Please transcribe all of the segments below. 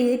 1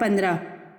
15।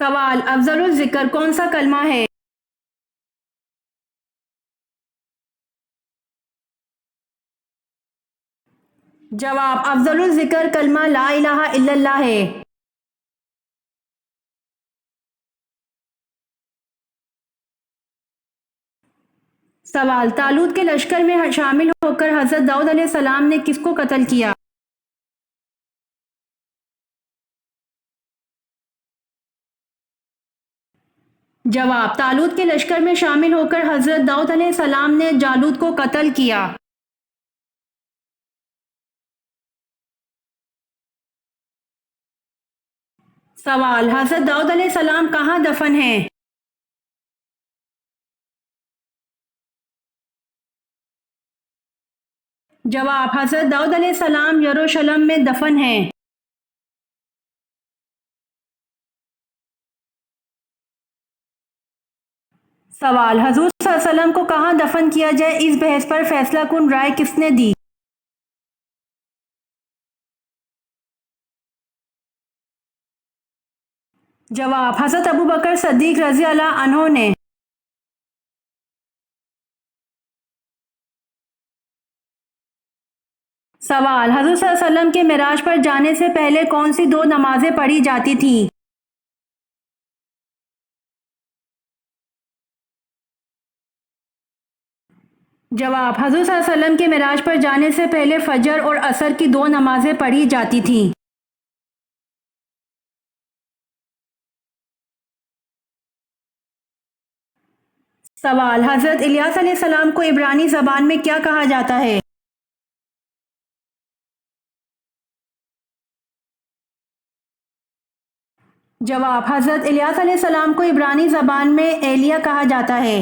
سوال: افضل الذکر کون سا کلمہ ہے؟ جواب: افضل الذکر کلمہ لا الہ الا اللہ ہے۔ سوال: طالوت کے لشکر میں شامل ہو کر حضرت داؤد علیہ السلام نے کس کو قتل کیا؟ جواب: طالوت کے لشکر میں شامل ہو کر حضرت داؤد علیہ السلام نے جالوت کو قتل کیا۔ سوال: حضرت داؤد علیہ السلام کہاں دفن ہیں؟ جواب: حضرت داؤد علیہ السلام یروشلم میں دفن ہیں۔ سوال: حضور صلی اللہ علیہ وسلم کو کہاں دفن کیا جائے، اس بحث پر فیصلہ کن رائے کس نے دی؟ جواب: حضرت ابوبکر صدیق رضی اللہ عنہ نے۔ سوال: حضور صلی اللہ علیہ وسلم کے معراج پر جانے سے پہلے کون سی دو نمازیں پڑھی جاتی تھیں؟ جواب: حضور صلی اللہ علیہ وسلم کے معراج پر جانے سے پہلے فجر اور عصر کی دو نمازیں پڑھی جاتی تھیں۔ سوال: حضرت الیاس علیہ السلام کو عبرانی زبان میں کیا کہا جاتا ہے؟ جواب: حضرت الیاس علیہ السلام کو عبرانی زبان میں ایلیا کہا جاتا ہے۔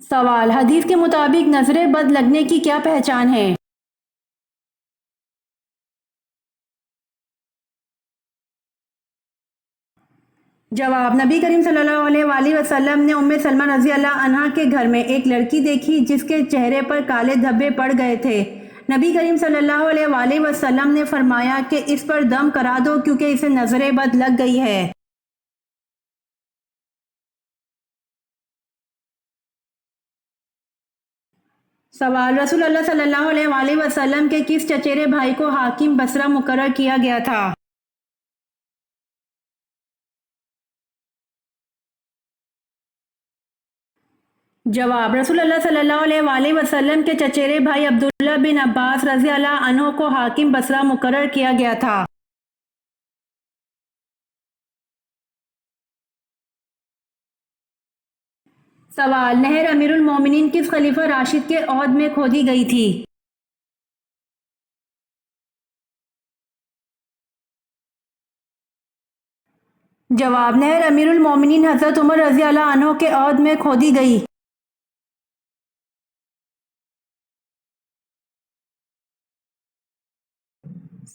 سوال: حدیث کے مطابق نظر بد لگنے کی کیا پہچان ہے؟ جواب: نبی کریم صلی اللہ علیہ وآلہ وسلم نے ام سلمہ رضی اللہ عنہا کے گھر میں ایک لڑکی دیکھی جس کے چہرے پر کالے دھبے پڑ گئے تھے۔ نبی کریم صلی اللہ علیہ وآلہ وسلم نے فرمایا کہ اس پر دم کرا دو کیونکہ اسے نظر بد لگ گئی ہے۔ سوال: رسول اللہ صلی اللہ علیہ وآلہ وسلم کے کس چچیرے بھائی کو حاکم بصرہ مقرر کیا گیا تھا؟ جواب: رسول اللہ صلی اللہ علیہ وآلہ وسلم کے چچیرے بھائی عبداللہ بن عباس رضی اللہ عنہ کو حاکم بصرہ مقرر کیا گیا تھا۔ سوال: نہر امیر المومنین کس خلیفہ راشد کے عہد میں کھودی گئی تھی؟ جواب: نہر امیر المومنین حضرت عمر رضی اللہ عنہ کے عہد میں کھودی گئی۔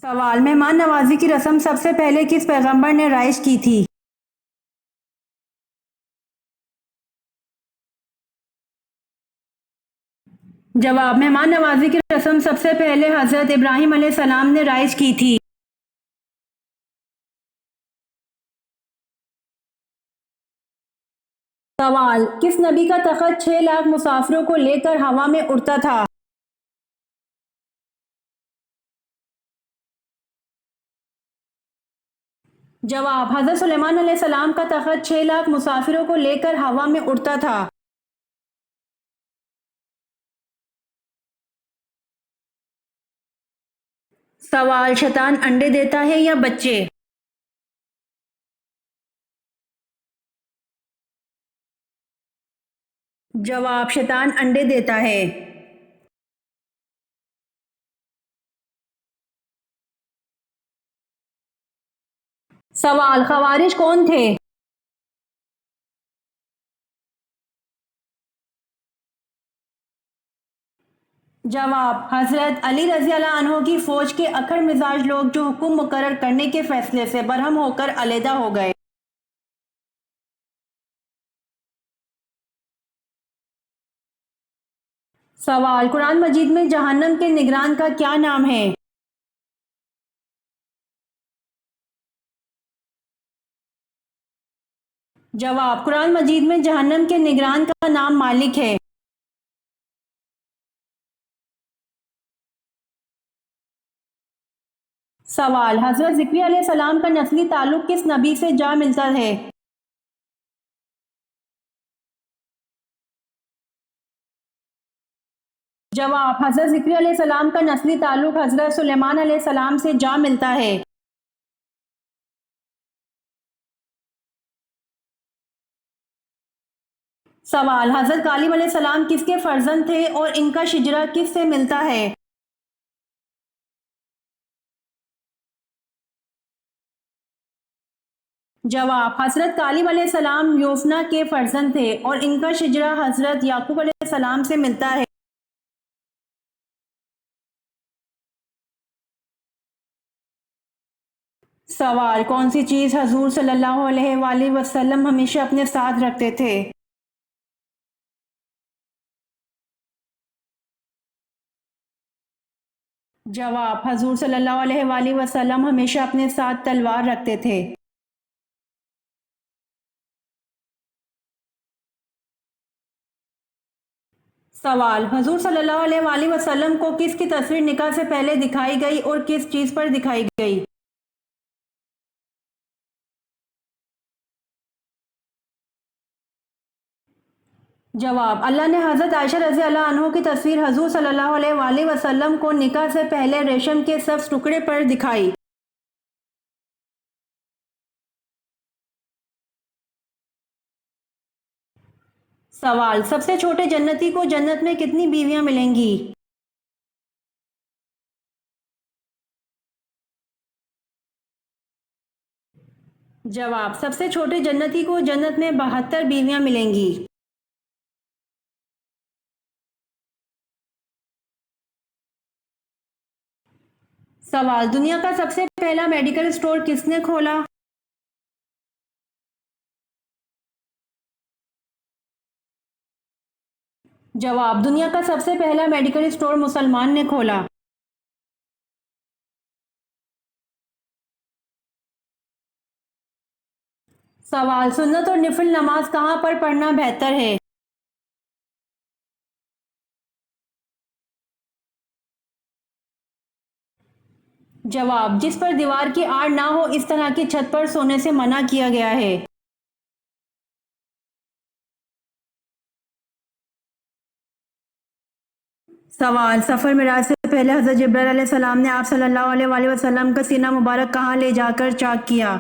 سوال: مہمان نوازی کی رسم سب سے پہلے کس پیغمبر نے رائج کی تھی؟ جواب: مہمان نوازی کی رسم سب سے پہلے حضرت ابراہیم علیہ السلام نے رائج کی تھی۔ سوال: کس نبی کا تخت 6 لاکھ مسافروں کو لے کر ہوا میں اڑتا تھا؟ جواب: حضرت سلیمان علیہ السلام کا تخت 6 لاکھ مسافروں کو لے کر ہوا میں اڑتا تھا۔ سوال: شیطان انڈے دیتا ہے یا بچے؟ جواب: شیطان انڈے دیتا ہے۔ سوال: خوارج کون تھے؟ جواب: حضرت علی رضی اللہ عنہ کی فوج کے اکڑ مزاج لوگ جو حکم مقرر کرنے کے فیصلے سے برہم ہو کر علیحدہ ہو گئے۔ سوال، قرآن مجید میں جہنم کے نگران کا کیا نام ہے؟ جواب، قرآن مجید میں جہنم کے نگران کا نام مالک ہے۔ سوال، حضرت ذکری علیہ السلام کا نسلی تعلق کس نبی سے جا ملتا ہے؟ جواب، حضرت ذکری علیہ السلام کا نسلی تعلق حضرت سلیمان علیہ السلام سے جا ملتا ہے۔ سوال، حضرت کالب علیہ السلام کس کے فرزند تھے اور ان کا شجرہ کس سے ملتا ہے؟ جواب، حضرت کالب علیہ السلام یوفنا کے فرزند تھے اور ان کا شجرہ حضرت یعقوب علیہ السلام سے ملتا ہے۔ سوال، کون سی چیز حضور صلی اللہ علیہ وآلہ وسلم ہمیشہ اپنے ساتھ رکھتے تھے؟ جواب، حضور صلی اللہ علیہ وآلہ وسلم ہمیشہ اپنے ساتھ تلوار رکھتے تھے۔ سوال، حضور صلی اللہ علیہ وآلہ وسلم کو کس کی تصویر نکاح سے پہلے دکھائی گئی اور کس چیز پر دکھائی گئی؟ جواب، اللہ نے حضرت عائشہ رضی اللہ عنہ کی تصویر حضور صلی اللہ علیہ وآلہ وسلم کو نکاح سے پہلے ریشم کے سبز ٹکڑے پر دکھائی۔ سوال، سب سے چھوٹے جنتی کو جنت میں کتنی بیویاں ملیں گی؟ جواب، سب سے چھوٹے جنتی کو جنت میں 72 بیویاں ملیں گی۔ سوال، دنیا کا سب سے پہلا میڈیکل اسٹور کس نے کھولا؟ جواب، دنیا کا سب سے پہلا میڈیکل اسٹور مسلمان نے کھولا۔ سوال، سنت اور نفل نماز کہاں پر پڑھنا بہتر ہے؟ جواب، جس پر دیوار کی آڑ نہ ہو اس طرح کی چھت پر سونے سے منع کیا گیا ہے۔ سوال، سفر معراج سے پہلے حضرت جبرائیل علیہ السلام نے آپ صلی اللہ علیہ وآلہ وسلم کا سینہ مبارک کہاں لے جا کر چاک کیا؟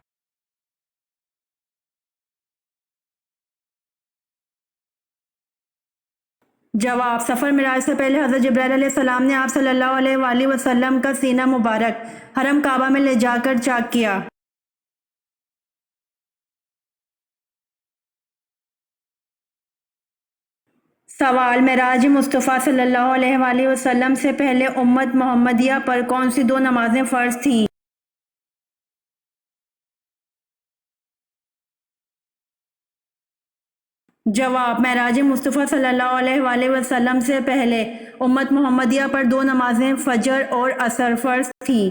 جواب، سفر معراج سے پہلے حضرت جبرائیل علیہ السلام نے آپ صلی اللہ علیہ وآلہ وسلم کا سینہ مبارک حرم کعبہ میں لے جا کر چاک کیا۔ سوال، معراج مصطفیٰ صلی اللہ علیہ وآلہ وسلم سے پہلے امت محمدیہ پر کون سی 2 نمازیں فرض تھیں؟ جواب، معراج مصطفیٰ صلی اللہ علیہ وآلہ وسلم سے پہلے امت محمدیہ پر 2 نمازیں فجر اور عصر فرض تھیں۔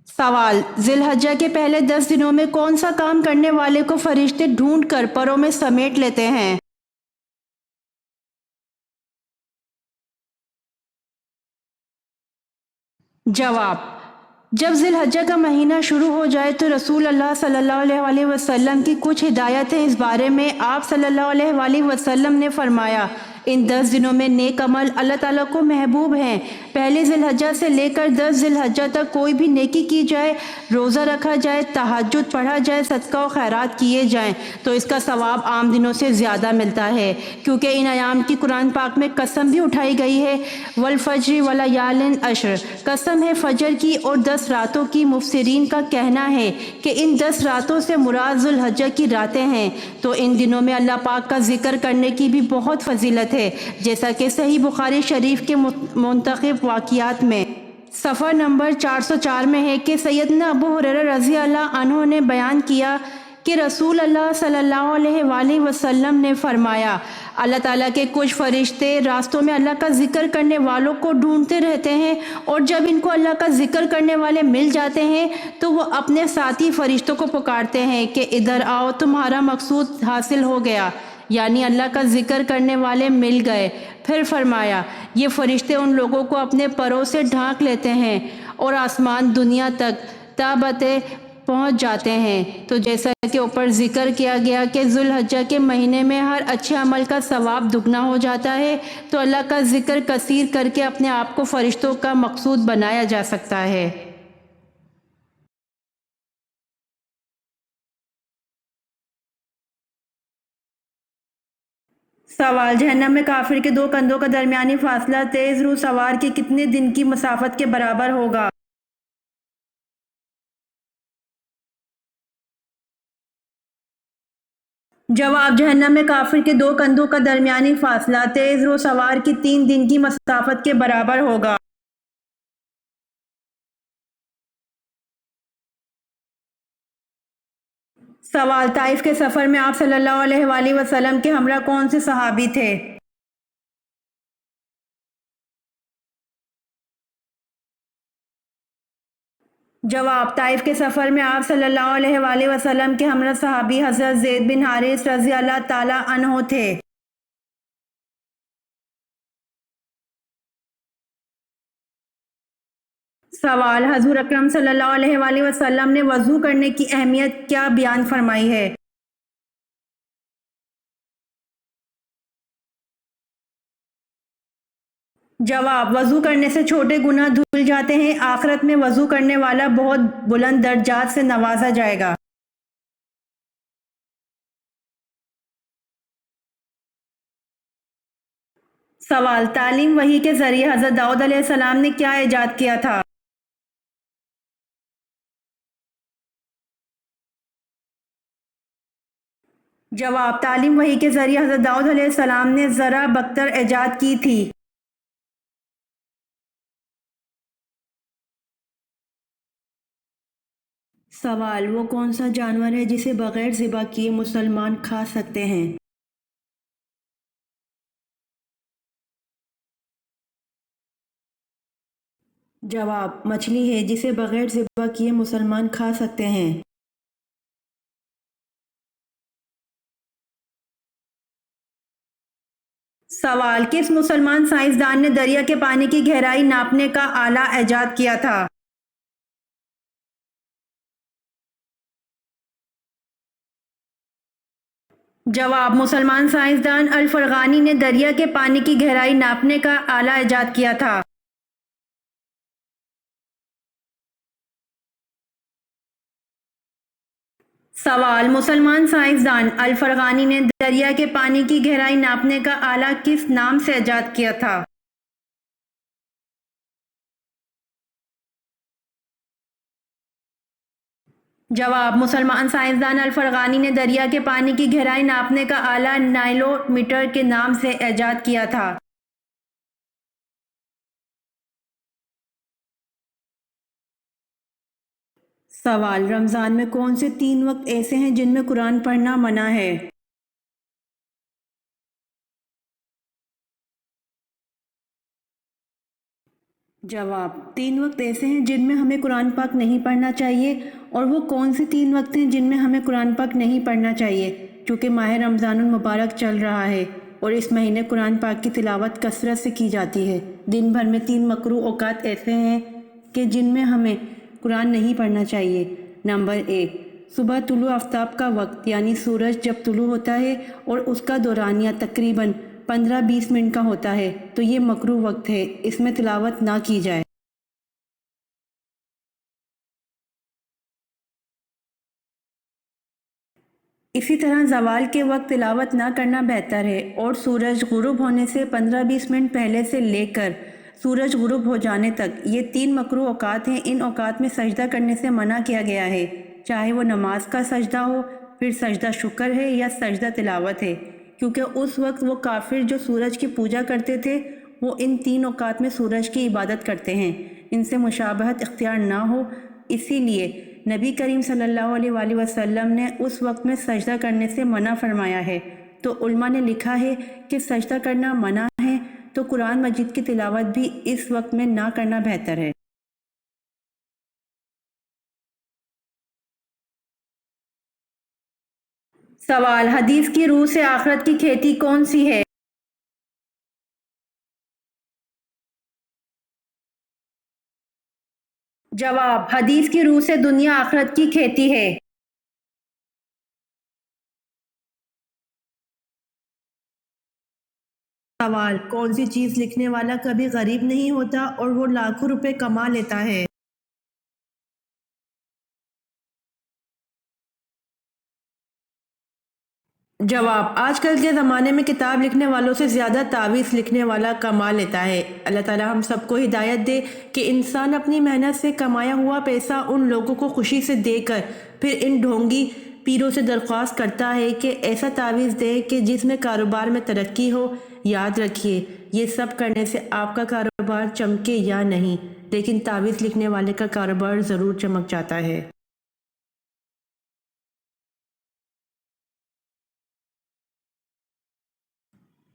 سوال، ذی الحجہ کے پہلے 10 دنوں میں کون سا کام کرنے والے کو فرشتے ڈھونڈ کر پروں میں سمیٹ لیتے ہیں؟ جواب، جب ذی الحجہ کا مہینہ شروع ہو جائے تو رسول اللہ صلی اللہ علیہ وآلہ وسلم کی کچھ ہدایتیں اس بارے میں آپ صلی اللہ علیہ وآلہ وسلم نے فرمایا، ان 10 دنوں میں نیک عمل اللہ تعالیٰ کو محبوب ہیں۔ پہلی ذی الحجہ سے لے کر 10 ذی الحجہ تک کوئی بھی نیکی کی جائے، روزہ رکھا جائے، تہجد پڑھا جائے، صدقہ و خیرات کیے جائیں تو اس کا ثواب عام دنوں سے زیادہ ملتا ہے، کیونکہ ان ایام کی قرآن پاک میں قسم بھی اٹھائی گئی ہے، والفجر ولیال عشر، قسم ہے فجر کی اور 10 راتوں کی۔ مفسرین کا کہنا ہے کہ ان 10 راتوں سے مراد ذی الحجہ کی راتیں ہیں، تو ان دنوں میں اللہ پاک کا ذکر کرنے کی بھی بہت فضیلت ہے، جیسا کہ صحیح بخاری شریف کے منتخب واقعات میں صفحہ نمبر 404 میں ہے کہ سیدنا ابو ہریرہ رضی اللہ عنہ نے بیان کیا کہ رسول اللہ صلی اللہ علیہ وآلہ وسلم نے فرمایا اللہ تعالیٰ کے کچھ فرشتے راستوں میں اللہ کا ذکر کرنے والوں کو ڈھونڈتے رہتے ہیں، اور جب ان کو اللہ کا ذکر کرنے والے مل جاتے ہیں تو وہ اپنے ساتھی فرشتوں کو پکارتے ہیں کہ ادھر آؤ، تمہارا مقصود حاصل ہو گیا، یعنی اللہ کا ذکر کرنے والے مل گئے۔ پھر فرمایا یہ فرشتے ان لوگوں کو اپنے پروں سے ڈھانک لیتے ہیں اور آسمان دنیا تک تابتے پہنچ جاتے ہیں۔ تو جیسا کہ اوپر ذکر کیا گیا کہ ذوالحجہ کے مہینے میں ہر اچھے عمل کا ثواب دگنا ہو جاتا ہے، تو اللہ کا ذکر کثیر کر کے اپنے آپ کو فرشتوں کا مقصود بنایا جا سکتا ہے۔ سوال: جہنم میں کافر کے 2 کندھوں کا درمیانی فاصلہ تیز رو سوار کے کتنے دن کی مسافت کے برابر ہوگا؟ جواب: جہنم میں کافر کے 2 کندھوں کا درمیانی فاصلہ تیز رو سوار کی 3 دن کی مسافت کے برابر ہوگا۔ سوال: طائف کے سفر میں آپ صلی اللہ علیہ وآلہ وسلم کے ہمراہ کون سے صحابی تھے؟ جواب: طائف کے سفر میں آپ صلی اللہ علیہ وآلہ وسلم کے ہمراہ صحابی حضرت زید بن حارث رضی اللہ تعالیٰ عنہ تھے۔ سوال: حضور اکرم صلی اللہ علیہ وآلہ وسلم نے وضو کرنے کی اہمیت کیا بیان فرمائی ہے؟ جواب: وضو کرنے سے چھوٹے گناہ دھل جاتے ہیں، آخرت میں وضو کرنے والا بہت بلند درجات سے نوازا جائے گا۔ سوال: تعلیم وحی کے ذریعے حضرت داؤد علیہ السلام نے کیا ایجاد کیا تھا؟ جواب: تعلیم وحی کے ذریعے حضرت داؤد علیہ السلام نے ذرہ بکتر ایجاد کی تھی۔ سوال: وہ کون سا جانور ہے جسے بغیر ذبح کیے مسلمان کھا سکتے ہیں؟ جواب: مچھلی ہے جسے بغیر ذبح کیے مسلمان کھا سکتے ہیں۔ سوال: کس مسلمان سائنسدان نے دریا کے پانی کی گہرائی ناپنے کا آلہ ایجاد کیا تھا؟ جواب: مسلمان سائنسدان الفرغانی نے دریا کے پانی کی گہرائی ناپنے کا آلہ ایجاد کیا تھا۔ سوال: مسلمان سائنسدان الفرغانی نے دریا کے پانی کی گہرائی ناپنے کا آلہ کس نام سے ایجاد کیا تھا؟ جواب: مسلمان سائنسدان الفرغانی نے دریا کے پانی کی گہرائی ناپنے کا آلہ نائلو میٹر کے نام سے ایجاد کیا تھا۔ سوال: رمضان میں کون سے 3 وقت ایسے ہیں جن میں قرآن پڑھنا منع ہے؟ جواب: 3 وقت ایسے ہیں جن میں ہمیں قرآن پاک نہیں پڑھنا چاہیے، اور وہ کون سے 3 وقت ہیں جن میں ہمیں قرآن پاک نہیں پڑھنا چاہیے؟ چونکہ ماہ رمضان المبارک چل رہا ہے اور اس مہینے قرآن پاک کی تلاوت کثرت سے کی جاتی ہے۔ دن بھر میں 3 مکروہ اوقات ایسے ہیں کہ جن میں ہمیں قرآن نہیں پڑھنا چاہیے۔ نمبر 1، صبح طلوع آفتاب کا وقت، یعنی سورج جب طلوع ہوتا ہے اور اس کا دورانیہ تقریباً 15-20 منٹ کا ہوتا ہے تو یہ مکروہ وقت ہے، اس میں تلاوت نہ کی جائے۔ اسی طرح زوال کے وقت تلاوت نہ کرنا بہتر ہے، اور سورج غروب ہونے سے 15-20 منٹ پہلے سے لے کر سورج غروب ہو جانے تک یہ 3 مکروہ اوقات ہیں۔ ان اوقات میں سجدہ کرنے سے منع کیا گیا ہے، چاہے وہ نماز کا سجدہ ہو، پھر سجدہ شکر ہے یا سجدہ تلاوت ہے، کیونکہ اس وقت وہ کافر جو سورج کی پوجا کرتے تھے وہ ان 3 اوقات میں سورج کی عبادت کرتے ہیں، ان سے مشابہت اختیار نہ ہو، اسی لیے نبی کریم صلی اللہ علیہ وآلہ وسلم نے اس وقت میں سجدہ کرنے سے منع فرمایا ہے، تو علماء نے لکھا ہے کہ سجدہ کرنا منع ہے تو قرآن مجید کی تلاوت بھی اس وقت میں نہ کرنا بہتر ہے۔ سوال: حدیث کی روح سے آخرت کی کھیتی کون سی ہے؟ جواب: حدیث کی روح سے دنیا آخرت کی کھیتی ہے۔ سوال: کون سی چیز لکھنے والا کبھی غریب نہیں ہوتا اور وہ لاکھوں روپے کما لیتا ہے؟ جواب: آج کل کے زمانے میں کتاب لکھنے والوں سے زیادہ تعویذ لکھنے والا کما لیتا ہے۔ اللہ تعالیٰ ہم سب کو ہدایت دے کہ انسان اپنی محنت سے کمایا ہوا پیسہ ان لوگوں کو خوشی سے دے کر پھر ان ڈھونگی پیروں سے درخواست کرتا ہے کہ ایسا تعویذ دے کہ جس میں کاروبار میں ترقی ہو۔ یاد رکھیے، یہ سب کرنے سے آپ کا کاروبار چمکے یا نہیں، لیکن تعویذ لکھنے والے کا کاروبار ضرور چمک جاتا ہے۔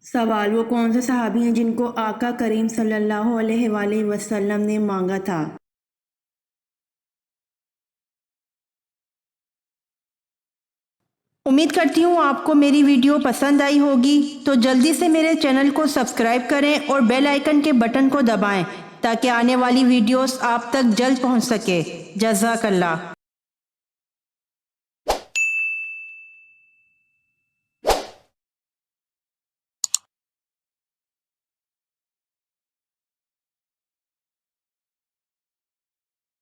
سوال: وہ کون سے صحابی ہیں جن کو آقا کریم صلی اللہ علیہ وآلہ وسلم نے مانگا تھا؟ امید کرتی ہوں آپ کو میری ویڈیو پسند آئی ہوگی، تو جلدی سے میرے چینل کو سبسکرائب کریں اور بیل آئیکن کے بٹن کو دبائیں تاکہ آنے والی ویڈیوز آپ تک جلد پہنچ سکے۔ جزاک اللہ۔